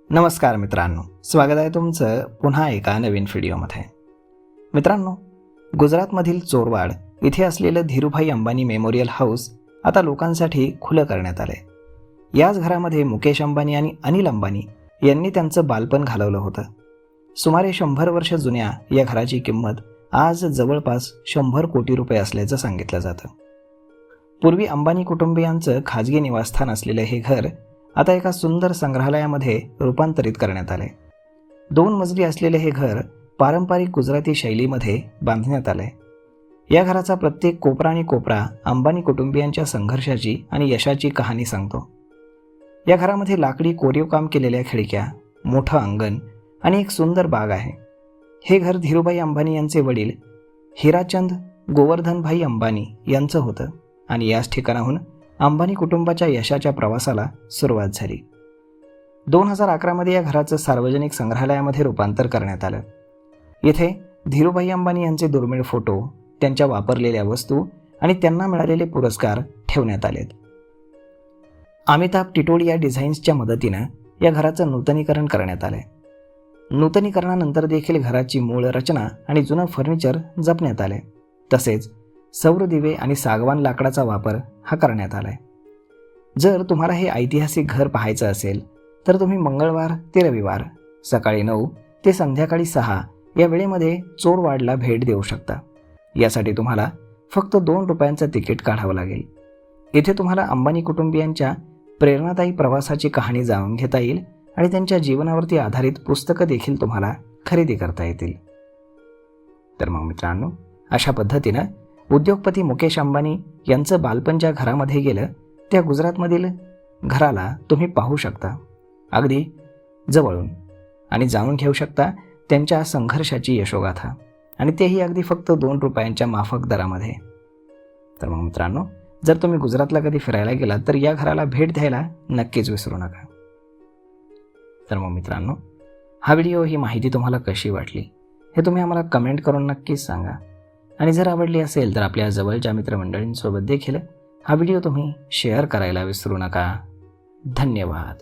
नमस्कार मित्रांनो, स्वागत आहे तुमचं पुन्हा एका नवीन व्हिडिओमध्ये. मित्रांनो, गुजरातमधील चोरवाड इथे असलेलं धीरूभाई अंबानी मेमोरियल हाऊस आता लोकांसाठी खुलं करण्यात आलंय. याच घरामध्ये मुकेश अंबानी आणि अनिल अंबानी यांनी त्यांचं बालपण घालवलं होतं. सुमारे 100 वर्ष जुन्या या घराची किंमत आज जवळपास 100 कोटी रुपये असल्याचं सांगितलं जातं. पूर्वी अंबानी कुटुंबियांचं खाजगी निवासस्थान असलेलं हे घर आता एका सुंदर संग्रहालयामध्ये रूपांतरित करण्यात आले. 2 मजली असलेले हे घर पारंपरिक गुजराती शैलीमध्ये बांधण्यात आले. या घराचा प्रत्येक कोपरा आणि कोपरा अंबानी कुटुंबियांच्या संघर्षाची आणि यशाची कहाणी सांगतो. या घरामध्ये लाकडी कोरीव काम केलेल्या खिडक्या, मोठं अंगण आणि एक सुंदर बाग आहे. हे घर धीरूभाई अंबानी यांचे वडील हिराचंद गोवर्धनभाई अंबानी यांचं होतं आणि याच ठिकाणाहून अंबानी कुटुंबाच्या यशाच्या प्रवासाला सुरुवात झाली. 2011 मध्ये या घराचं सार्वजनिक संग्रहालयामध्ये रूपांतर करण्यात आलं. येथे धीरूभाई अंबानी यांचे दुर्मिळ फोटो, त्यांच्या वापरलेल्या वस्तू आणि त्यांना मिळालेले पुरस्कार ठेवण्यात आलेत. अमिताभ टिटोडिया डिझाईन्सच्या मदतीनं या घराचं नूतनीकरण करण्यात आलंय. नूतनीकरणानंतर देखील घराची मूळ रचना आणि जुनं फर्निचर जपण्यात आले. तसेच सौर दिवे आणि सागवान लाकडाचा वापर हा करण्यात आलाय. जर तुम्हाला हे ऐतिहासिक घर पाहायचं असेल तर तुम्ही मंगळवार ते रविवार सकाळी 9 ते संध्याकाळी 6 या वेळेमध्ये चोरवाडला भेट देऊ शकता. यासाठी तुम्हाला फक्त 2 रुपयांचं तिकीट काढावं लागेल. इथे तुम्हाला अंबानी कुटुंबियांच्या प्रेरणादायी प्रवासाची कहाणी जाणून घेता येईल आणि त्यांच्या जीवनावरती आधारित पुस्तकं देखील तुम्हाला खरेदी करता येतील. तर मग मित्रांनो, अशा पद्धतीनं उद्योगपती मुकेश अंबानी यांचं बालपण ज्या घरामध्ये गेलं त्या गुजरातमधील घराला तुम्ही पाहू शकता अगदी जवळून आणि जाणून घेऊ शकता त्यांच्या संघर्षाची यशोगाथा, आणि तेही अगदी फक्त 2 रुपयांच्या माफक दरामध्ये. तर मग मित्रांनो, जर तुम्ही गुजरातला कधी फिरायला गेलात तर या घराला भेट द्यायला नक्कीच विसरू नका. तर मग मित्रांनो, हा व्हिडिओ, ही माहिती तुम्हाला कशी वाटली हे तुम्ही आम्हाला कमेंट करून नक्कीच सांगा. आणि जर आवडली असेल तर आपल्या जवळच्या मित्रमंडळींसोबत देखील हा व्हिडिओ तुम्ही शेअर करायला विसरू नका. धन्यवाद.